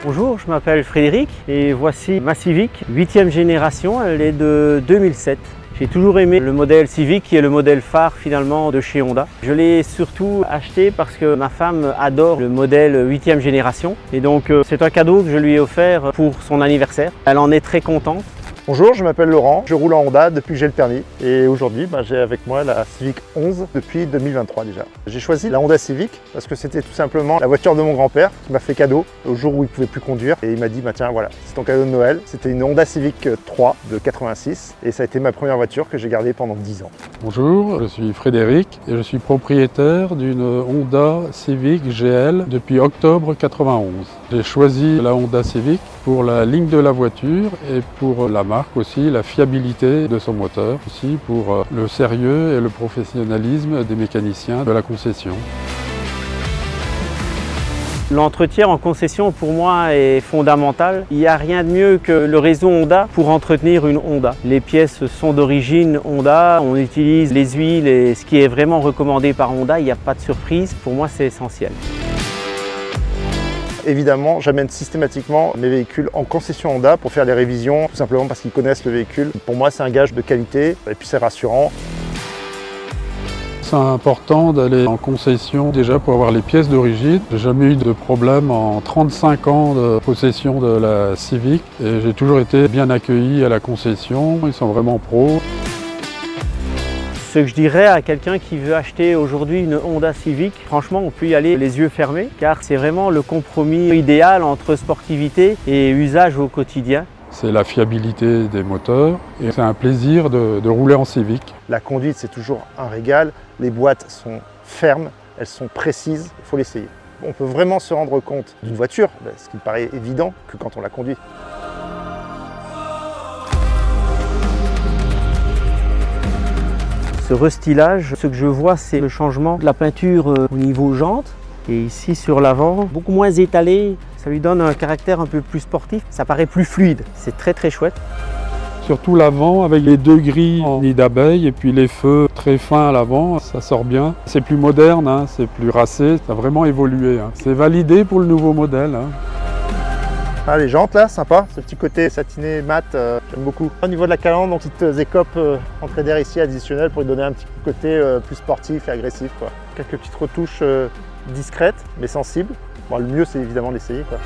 Bonjour, je m'appelle Frédéric et voici ma Civic, 8e génération, elle est de 2007. J'ai toujours aimé le modèle Civic qui est le modèle phare finalement de chez Honda. Je l'ai surtout acheté parce que ma femme adore le modèle 8e génération et donc c'est un cadeau que je lui ai offert pour son anniversaire. Elle en est très contente. Bonjour, je m'appelle Laurent, je roule en Honda depuis que j'ai le permis et aujourd'hui j'ai avec moi la Civic 11 depuis 2023 déjà. J'ai choisi la Honda Civic parce que c'était tout simplement la voiture de mon grand-père qui m'a fait cadeau au jour où il ne pouvait plus conduire et il m'a dit tiens voilà, c'est ton cadeau de Noël. C'était une Honda Civic 3 de 86 et ça a été ma première voiture que j'ai gardée pendant 10 ans. Bonjour, je suis Frédéric et je suis propriétaire d'une Honda Civic GL depuis octobre 91. J'ai choisi la Honda Civic pour la ligne de la voiture et pour la marque aussi, la fiabilité de son moteur, aussi pour le sérieux et le professionnalisme des mécaniciens de la concession. L'entretien en concession pour moi est fondamental. Il n'y a rien de mieux que le réseau Honda pour entretenir une Honda. Les pièces sont d'origine Honda, on utilise les huiles et ce qui est vraiment recommandé par Honda, il n'y a pas de surprise. Pour moi, c'est essentiel. Évidemment, j'amène systématiquement mes véhicules en concession Honda pour faire les révisions, tout simplement parce qu'ils connaissent le véhicule. Pour moi, c'est un gage de qualité et puis c'est rassurant. C'est important d'aller en concession déjà pour avoir les pièces d'origine. J'ai jamais eu de problème en 35 ans de possession de la Civic et j'ai toujours été bien accueilli à la concession. Ils sont vraiment pros. Ce que je dirais à quelqu'un qui veut acheter aujourd'hui une Honda Civic, franchement on peut y aller les yeux fermés car c'est vraiment le compromis idéal entre sportivité et usage au quotidien. C'est la fiabilité des moteurs et c'est un plaisir de rouler en Civic. La conduite c'est toujours un régal, les boîtes sont fermes, elles sont précises, il faut l'essayer. On peut vraiment se rendre compte d'une voiture, ce qui me paraît évident que quand on la conduit. Ce restylage, ce que je vois, c'est le changement de la peinture au niveau jantes. Et ici sur l'avant, beaucoup moins étalé, ça lui donne un caractère un peu plus sportif. Ça paraît plus fluide, c'est très chouette. Surtout l'avant avec les deux grilles en nid d'abeille et puis les feux très fins à l'avant, ça sort bien. C'est plus moderne, c'est plus racé, ça a vraiment évolué. C'est validé pour le nouveau modèle. Ah, les jantes là, sympa, ce petit côté satiné mat, j'aime beaucoup. Au niveau de la calandre, donc petites écopes entrée d'air ici additionnelles pour lui donner un petit côté plus sportif et agressif, quoi. Quelques petites retouches discrètes mais sensibles. Bon, le mieux c'est évidemment d'essayer, quoi.